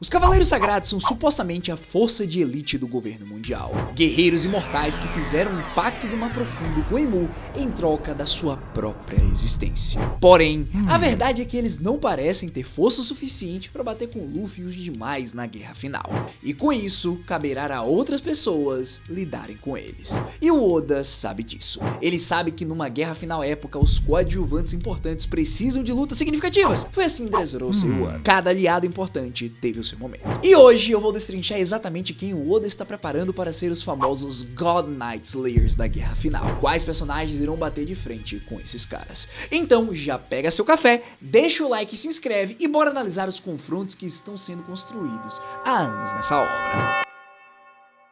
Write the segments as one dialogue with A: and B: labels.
A: Os Cavaleiros Sagrados são supostamente a força de elite do governo mundial. Guerreiros imortais que fizeram um pacto do mar profundo com Emu em troca da sua própria existência. Porém, a verdade é que eles não parecem ter força suficiente para bater com Luffy e os demais na guerra final. E com isso, caberá a outras pessoas lidarem com eles. E o Oda sabe disso. Ele sabe que numa guerra final épica, os coadjuvantes importantes precisam de lutas significativas. Foi assim em Dressrosa e Wano. Cada aliado importante teve o seu momento. E hoje eu vou destrinchar exatamente quem o Oda está preparando para ser os famosos God Knight Slayers da guerra final. Quais personagens irão bater de frente com esses caras. Então já pega seu café, deixa o like e se inscreve e bora analisar os confrontos que estão sendo construídos há anos nessa obra.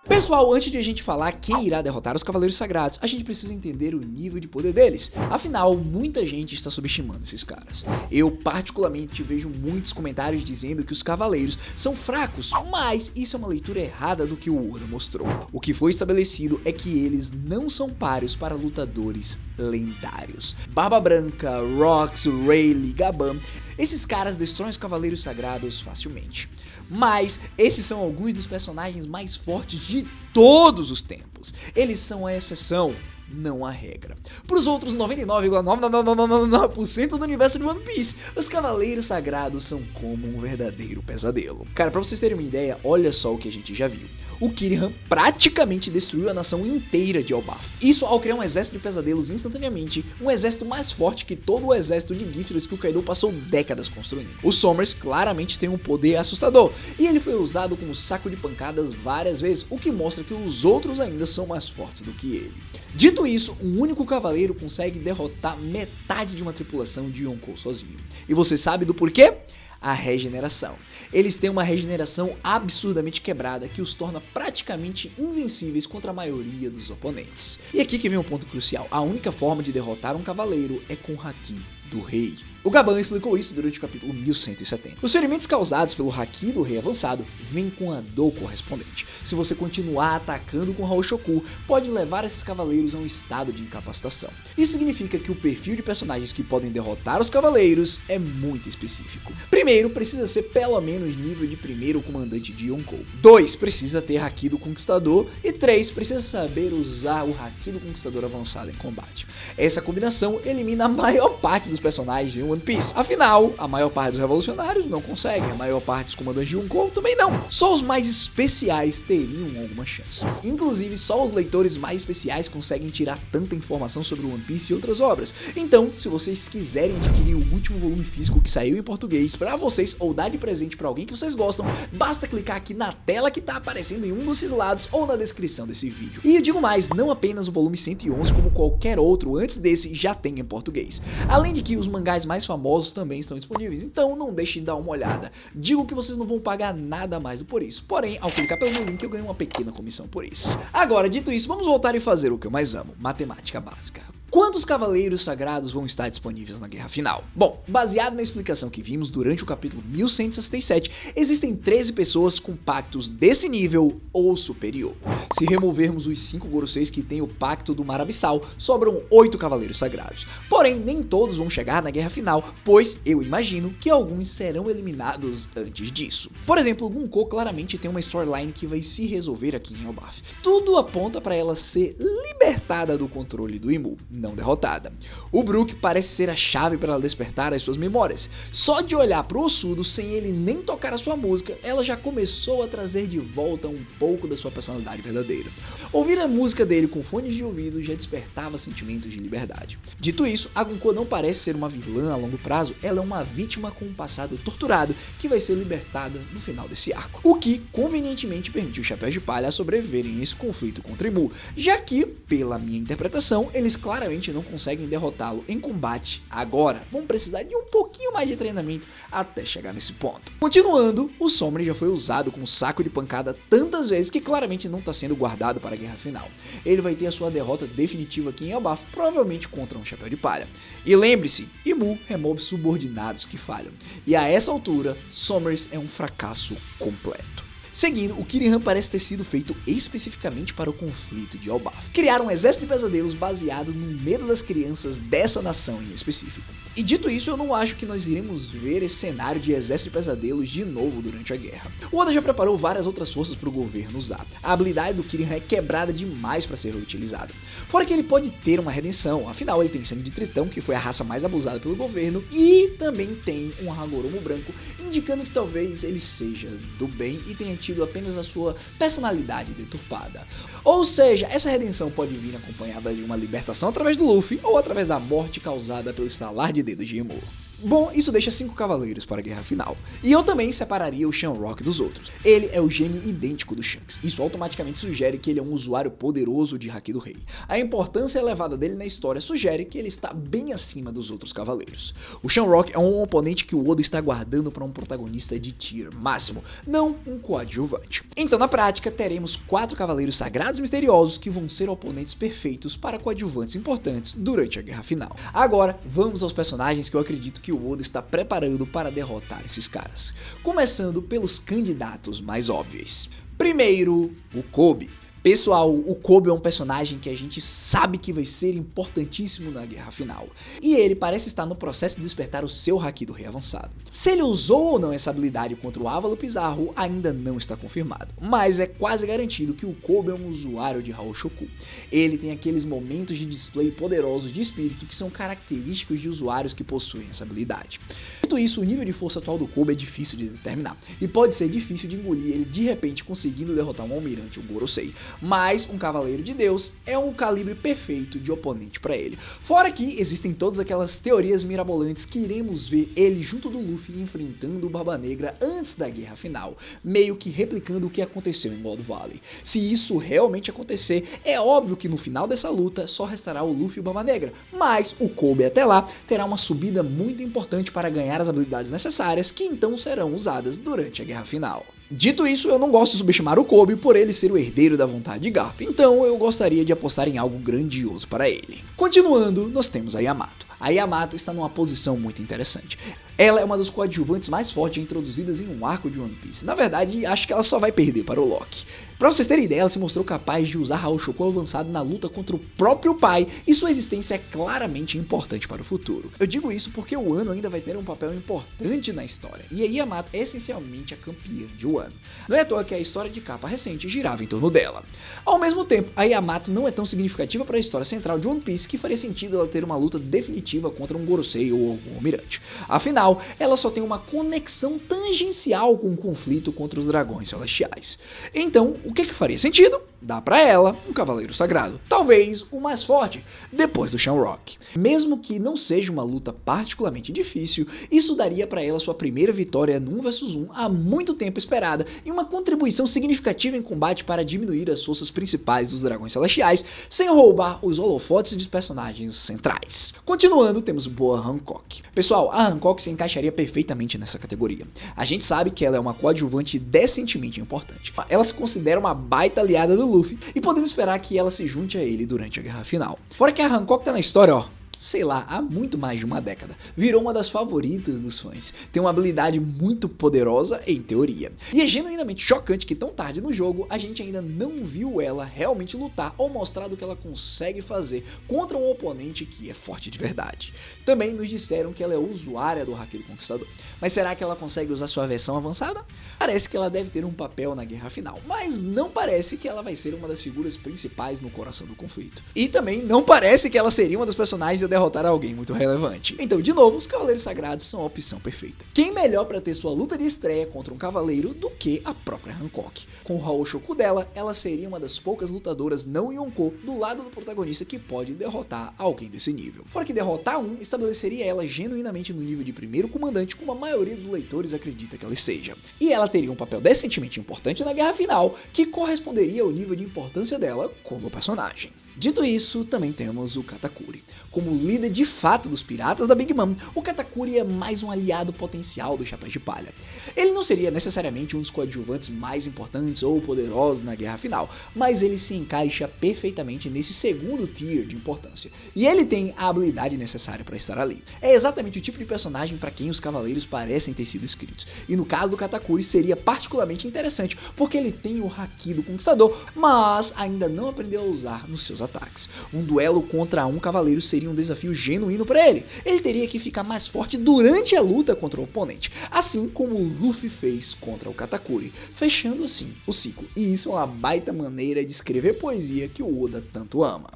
A: Pessoal, antes de a gente falar quem irá derrotar os Cavaleiros Sagrados, a gente precisa entender o nível de poder deles. Afinal, muita gente está subestimando esses caras. Eu particularmente vejo muitos comentários dizendo que os Cavaleiros são fracos, mas isso é uma leitura errada do que o Oda mostrou. O que foi estabelecido é que eles não são páreos para lutadores lendários. Barba Branca, Rox, Rayleigh, Gaban, esses caras destroem os Cavaleiros Sagrados facilmente. Mas esses são alguns dos personagens mais fortes de todos os tempos. Eles são a exceção, não a regra. Para os outros 99,9% do universo de One Piece, os Cavaleiros Sagrados são como um verdadeiro pesadelo. Cara, pra vocês terem uma ideia, olha só o que a gente já viu. O Kirihan praticamente destruiu a nação inteira de Elbaf. Isso ao criar um exército de pesadelos instantaneamente, um exército mais forte que todo o exército de Giftres que o Kaido passou décadas construindo. O Somers claramente tem um poder assustador, e ele foi usado como saco de pancadas várias vezes, o que mostra que os outros ainda são mais fortes do que ele. Dito isso, um único cavaleiro consegue derrotar metade de uma tripulação de Yonkou sozinho. E você sabe do porquê? A regeneração. Eles têm uma regeneração absurdamente quebrada que os torna praticamente invencíveis contra a maioria dos oponentes. E aqui que vem um ponto crucial. A única forma de derrotar um cavaleiro é com o Haki do Rei. O Gaban explicou isso durante o capítulo 1170. Os ferimentos causados pelo Haki do Rei Avançado vêm com a dor correspondente. Se você continuar atacando com Haoshoku, pode levar esses cavaleiros a um estado de incapacitação. Isso significa que o perfil de personagens que podem derrotar os cavaleiros é muito específico. Primeiro, precisa ser pelo menos nível de primeiro comandante de Yonkou. 2, precisa ter Haki do Conquistador. E 3, precisa saber usar o Haki do Conquistador avançado em combate. Essa combinação elimina a maior parte dos personagens de One Piece. Afinal, a maior parte dos revolucionários não consegue, a maior parte dos comandantes de Yonkou também não. Só os mais especiais teriam alguma chance. Inclusive, só os leitores mais especiais conseguem tirar tanta informação sobre One Piece e outras obras. Então, se vocês quiserem adquirir o último volume físico que saiu em português para vocês ou dar de presente para alguém que vocês gostam, basta clicar aqui na tela que tá aparecendo em um desses lados ou na descrição desse vídeo. E eu digo mais, não apenas o volume 111 como qualquer outro antes desse já tem em português. Além de que os mangás mais famosos também estão disponíveis, então não deixem de dar uma olhada. Digo que vocês não vão pagar nada mais por isso, porém, ao clicar pelo meu link eu ganho uma pequena comissão por isso. Agora, dito isso, vamos voltar e fazer o que eu mais amo, matemática básica. Quantos Cavaleiros Sagrados vão estar disponíveis na guerra final? Bom, baseado na explicação que vimos durante o capítulo 1167, existem 13 pessoas com pactos desse nível ou superior. Se removermos os 5 Goroseis que têm o pacto do Mar Abissal, sobram 8 Cavaleiros Sagrados. Porém, nem todos vão chegar na guerra final, pois eu imagino que alguns serão eliminados antes disso. Por exemplo, Gunko claramente tem uma storyline que vai se resolver aqui em Elbaf. Tudo aponta para ela ser libertada do controle do Emu, não derrotada. O Brook parece ser a chave para ela despertar as suas memórias. Só de olhar pro Ossudo sem ele nem tocar a sua música, ela já começou a trazer de volta um pouco da sua personalidade verdadeira. Ouvir a música dele com fones de ouvido já despertava sentimentos de liberdade. Dito isso, a Gunko não parece ser uma vilã a longo prazo, ela é uma vítima com um passado torturado que vai ser libertada no final desse arco. O que convenientemente permite os Chapéus de Palha sobreviverem a esse conflito contra Emu, já que, pela minha interpretação, eles claramente não conseguem derrotá-lo em combate agora. Vão precisar de um pouquinho mais de treinamento até chegar nesse ponto. Continuando, o Sombre já foi usado como saco de pancada tantas vezes que claramente não está sendo guardado para a guerra final. Ele vai ter a sua derrota definitiva aqui em Elbaf, provavelmente contra um Chapéu de Palha. E lembre-se, Emu remove subordinados que falham. E a essa altura, Somers é um fracasso completo. Seguindo, o Kirihan parece ter sido feito especificamente para o conflito de Elbaf. Criar um exército de pesadelos baseado no medo das crianças dessa nação em específico. E dito isso, eu não acho que nós iremos ver esse cenário de exército de pesadelos de novo durante a guerra. O Oda já preparou várias outras forças para o governo usar. A habilidade do Kirin é quebrada demais para ser reutilizada. Fora que ele pode ter uma redenção, afinal ele tem sangue de Tritão, que foi a raça mais abusada pelo governo, e também tem um Hagoromo branco, indicando que talvez ele seja do bem e tenha tido apenas a sua personalidade deturpada. Ou seja, essa redenção pode vir acompanhada de uma libertação através do Luffy ou através da morte causada pelo estalar de dedos de Ymir. Bom, isso deixa 5 cavaleiros para a guerra final. E eu também separaria o Shamrock dos outros. Ele é o gêmeo idêntico do Shanks. Isso automaticamente sugere que ele é um usuário poderoso de Haki do Rei. A importância elevada dele na história sugere que ele está bem acima dos outros cavaleiros. O Shamrock é um oponente que o Oda está guardando para um protagonista de tier máximo, não um coadjuvante. Então, na prática, teremos 4 cavaleiros sagrados e misteriosos que vão ser oponentes perfeitos para coadjuvantes importantes durante a guerra final. Agora, vamos aos personagens que eu acredito que o Oda está preparando para derrotar esses caras. Começando pelos candidatos mais óbvios. Primeiro, o Kobe. Pessoal, o Kobe é um personagem que a gente sabe que vai ser importantíssimo na guerra final. E ele parece estar no processo de despertar o seu Haki do Rei avançado. Se ele usou ou não essa habilidade contra o Ávalo Pizarro ainda não está confirmado. Mas é quase garantido que o Kobe é um usuário de Haoshoku. Ele tem aqueles momentos de display poderosos de espírito que são característicos de usuários que possuem essa habilidade. Dito isso, o nível de força atual do Kobe é difícil de determinar. E pode ser difícil de engolir ele de repente conseguindo derrotar um almirante ou Gorosei. Mas um Cavaleiro de Deus é um calibre perfeito de oponente para ele. Fora que existem todas aquelas teorias mirabolantes que iremos ver ele junto do Luffy enfrentando o Barba Negra antes da guerra final, meio que replicando o que aconteceu em God Valley. Se isso realmente acontecer, é óbvio que no final dessa luta só restará o Luffy e o Barba Negra, mas o Kobe até lá terá uma subida muito importante para ganhar as habilidades necessárias que então serão usadas durante a guerra final. Dito isso, eu não gosto de subestimar o Kobe por ele ser o herdeiro da vontade de Garp, então eu gostaria de apostar em algo grandioso para ele. Continuando, nós temos a Yamato. A Yamato está numa posição muito interessante. Ela é uma das coadjuvantes mais fortes introduzidas em um arco de One Piece. Na verdade, acho que ela só vai perder para o Loki. Pra vocês terem ideia, ela se mostrou capaz de usar Haoshoku avançado na luta contra o próprio pai, e sua existência é claramente importante para o futuro. Eu digo isso porque o Wano ainda vai ter um papel importante na história, e a Yamato é essencialmente a campeã de Wano. Não é à toa que a história de capa recente girava em torno dela. Ao mesmo tempo, a Yamato não é tão significativa para a história central de One Piece que faria sentido ela ter uma luta definitiva contra um Gorosei ou algum almirante. Afinal, ela só tem uma conexão tangencial com o conflito contra os dragões celestiais. Então, o que faria sentido? Dá pra ela um cavaleiro sagrado, talvez o mais forte, depois do Shamrock. Mesmo que não seja uma luta particularmente difícil, isso daria pra ela sua primeira vitória no 1 vs 1 há muito tempo esperada e uma contribuição significativa em combate para diminuir as forças principais dos dragões celestiais, sem roubar os holofotes de personagens centrais. Continuando, temos Boa Hancock. Pessoal, a Hancock se encaixaria perfeitamente nessa categoria. A gente sabe que ela é uma coadjuvante decentemente importante. Ela se considera uma baita aliada do Luffy, e podemos esperar que ela se junte a ele durante a guerra final. Fora que a Hancock tá na história, sei lá, há muito mais de uma década. Virou uma das favoritas dos fãs. Tem uma habilidade muito poderosa em teoria. E é genuinamente chocante que tão tarde no jogo a gente ainda não viu ela realmente lutar ou mostrar o que ela consegue fazer contra um oponente que é forte de verdade. Também nos disseram que ela é usuária do Haki do Conquistador. Mas será que ela consegue usar sua versão avançada? Parece que ela deve ter um papel na guerra final, mas não parece que ela vai ser uma das figuras principais no coração do conflito. E também não parece que ela seria uma das personagens a derrotar alguém muito relevante. Então, de novo, os Cavaleiros Sagrados são a opção perfeita. Quem melhor para ter sua luta de estreia contra um cavaleiro do que a própria Hancock? Com o Haoshoku dela, ela seria uma das poucas lutadoras não Yonkou do lado do protagonista que pode derrotar alguém desse nível. Fora que derrotar um estabeleceria ela genuinamente no nível de primeiro comandante, como a maioria dos leitores acredita que ela seja. E ela teria um papel decentemente importante na guerra final, que corresponderia ao nível de importância dela como personagem. Dito isso, também temos o Katakuri. Como líder de fato dos piratas da Big Mom, o Katakuri é mais um aliado potencial do Chapéu de Palha. Ele não seria necessariamente um dos coadjuvantes mais importantes ou poderosos na guerra final, mas ele se encaixa perfeitamente nesse segundo tier de importância. E ele tem a habilidade necessária para estar ali. É exatamente o tipo de personagem para quem os cavaleiros parecem ter sido escritos. E no caso do Katakuri seria particularmente interessante, porque ele tem o Haki do Conquistador, mas ainda não aprendeu a usar nos seus ataques. Um duelo contra um cavaleiro seria um desafio genuíno para ele. Ele teria que ficar mais forte durante a luta contra o oponente, assim como o Luffy fez contra o Katakuri, fechando assim o ciclo. E isso é uma baita maneira de escrever poesia que o Oda tanto ama.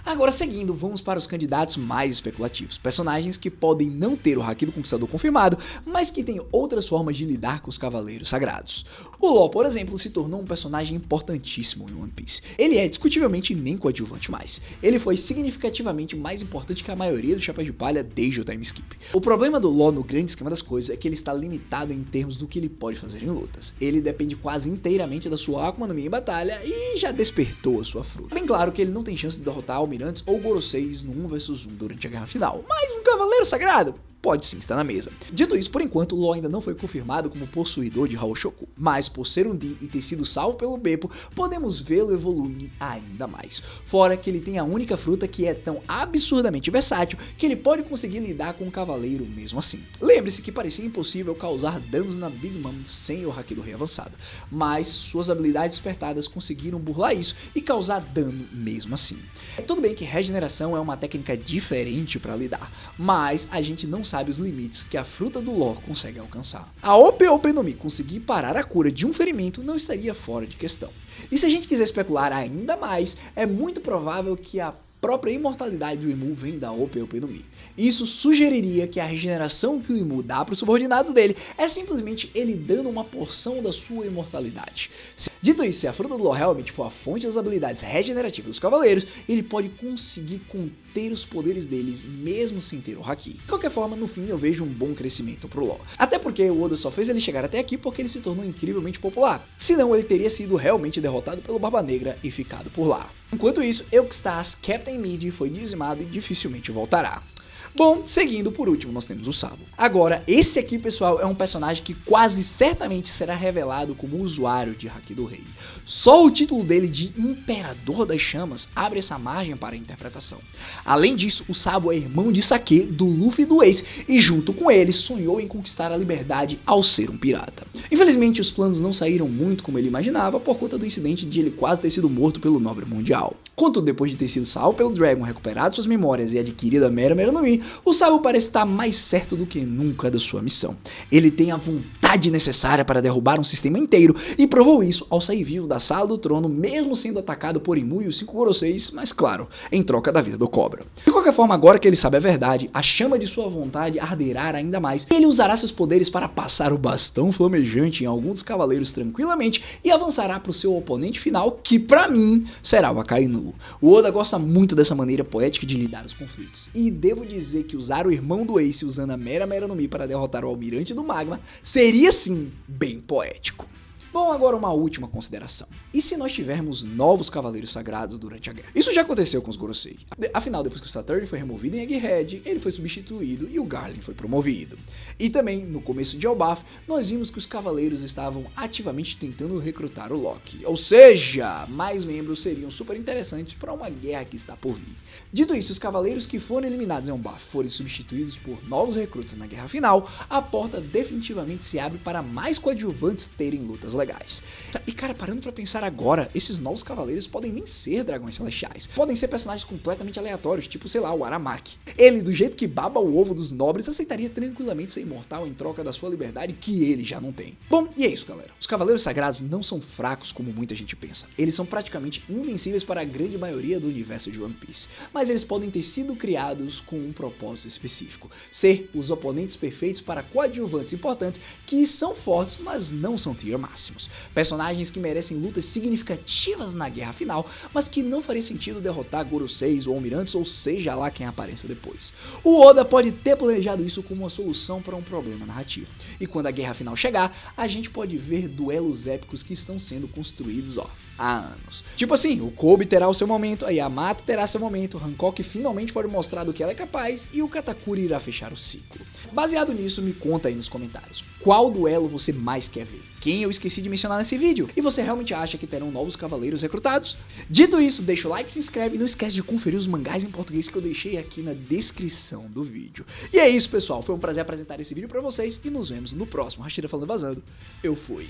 A: Agora, seguindo, vamos para os candidatos mais especulativos, personagens que podem não ter o Haki do Conquistador confirmado, mas que têm outras formas de lidar com os Cavaleiros Sagrados. O Law, por exemplo, se tornou um personagem importantíssimo em One Piece. Ele é discutivelmente nem coadjuvante mais. Ele foi significativamente mais importante que a maioria dos Chapéus de Palha desde o time skip. O problema do Law no grande esquema das coisas é que ele está limitado em termos do que ele pode fazer em lutas. Ele depende quase inteiramente da sua Akuma no Mi em batalha e já despertou a sua fruta. Bem claro que ele não tem chance de derrotar Almirantes ou Goroseis no 1 vs 1 durante a guerra final, mas um Cavaleiro Sagrado pode sim estar na mesa. Dito isso, por enquanto, o Law ainda não foi confirmado como possuidor de Haoshoku, mas por ser um D e ter sido salvo pelo Beppo, podemos vê-lo evoluir ainda mais. Fora que ele tem a única fruta que é tão absurdamente versátil que ele pode conseguir lidar com o cavaleiro mesmo assim. Lembre-se que parecia impossível causar danos na Big Mom sem o Haki do Rei avançado, mas suas habilidades despertadas conseguiram burlar isso e causar dano mesmo assim. Tudo bem que regeneração é uma técnica diferente para lidar, mas a gente não sabe os limites que a fruta do Law consegue alcançar. A OP no Mi conseguir parar a cura de um ferimento não estaria fora de questão. E se a gente quiser especular ainda mais, é muito provável que a própria imortalidade do Imu vem da OP no Mi. Isso sugeriria que a regeneração que o Imu dá para os subordinados dele é simplesmente ele dando uma porção da sua imortalidade. Dito isso, se a fruta do Law realmente for a fonte das habilidades regenerativas dos cavaleiros, ele pode conseguir conter os poderes deles mesmo sem ter o Haki. De qualquer forma, no fim eu vejo um bom crescimento pro Law. Até porque o Oda só fez ele chegar até aqui porque ele se tornou incrivelmente popular. Senão ele teria sido realmente derrotado pelo Barba Negra e ficado por lá. Enquanto isso, Eustace, Captain Mid, foi dizimado e dificilmente voltará. Bom, seguindo, por último, nós temos o Sabo. Agora, esse aqui, pessoal, é um personagem que quase certamente será revelado como usuário de Haki do Rei. Só o título dele de Imperador das Chamas abre essa margem para a interpretação. Além disso, o Sabo é irmão de Sake, do Luffy e do Ace, e junto com ele sonhou em conquistar a liberdade ao ser um pirata. Infelizmente, os planos não saíram muito como ele imaginava por conta do incidente de ele quase ter sido morto pelo Nobre Mundial. Contudo, depois de ter sido salvo pelo Dragon, recuperado suas memórias e adquirido a Mera Mera no Mi, o Sabo parece estar mais certo do que nunca da sua missão. Ele tem a vontade necessária para derrubar um sistema inteiro e provou isso ao sair vivo da Sala do Trono, mesmo sendo atacado por Imu e os 5 Goroseis, mas claro, em troca da vida do Cobra. De qualquer forma, agora que ele sabe a verdade, a chama de sua vontade arderá ainda mais e ele usará seus poderes para passar o bastão flamejante em algum dos cavaleiros tranquilamente e avançará para o seu oponente final, que pra mim será o Akainu. O Oda gosta muito dessa maneira poética de lidar os conflitos, e devo dizer que usar o irmão do Ace usando a Mera Mera no Mi para derrotar o Almirante do Magma seria sim bem poético. Bom, agora uma última consideração. E se nós tivermos novos Cavaleiros Sagrados durante a guerra? Isso já aconteceu com os Gorosei. Afinal, depois que o Saturn foi removido em Egghead, ele foi substituído e o Garland foi promovido. E também, no começo de Elbaf, nós vimos que os Cavaleiros estavam ativamente tentando recrutar o Loki. Ou seja, mais membros seriam super interessantes para uma guerra que está por vir. Dito isso, os Cavaleiros que foram eliminados em Elbaf forem substituídos por novos recrutas na guerra final, a porta definitivamente se abre para mais coadjuvantes terem lutas legais. E cara, parando pra pensar agora, esses novos cavaleiros podem nem ser dragões celestiais. Podem ser personagens completamente aleatórios, tipo, sei lá, o Aramaki. Ele, do jeito que baba o ovo dos nobres, aceitaria tranquilamente ser imortal em troca da sua liberdade, que ele já não tem. Bom, e é isso, galera. Os Cavaleiros Sagrados não são fracos como muita gente pensa. Eles são praticamente invencíveis para a grande maioria do universo de One Piece. Mas eles podem ter sido criados com um propósito específico. Ser os oponentes perfeitos para coadjuvantes importantes que são fortes, mas não são tier máximo. Personagens que merecem lutas significativas na guerra final, mas que não faria sentido derrotar Goroseis ou Almirantes, ou seja lá quem apareça depois. O Oda pode ter planejado isso como uma solução para um problema narrativo. E quando a guerra final chegar, a gente pode ver duelos épicos que estão sendo construídos, há anos. Tipo assim, o Kobe terá o seu momento, a Yamato terá seu momento, Hancock finalmente pode mostrar do que ela é capaz e o Katakuri irá fechar o ciclo. Baseado nisso, me conta aí nos comentários, qual duelo você mais quer ver? Quem eu esqueci de mencionar nesse vídeo? E você realmente acha que terão novos cavaleiros recrutados? Dito isso, deixa o like, se inscreve e não esquece de conferir os mangás em português que eu deixei aqui na descrição do vídeo. E é isso, pessoal, foi um prazer apresentar esse vídeo pra vocês e nos vemos no próximo Hashira Falando Vazando. Eu fui.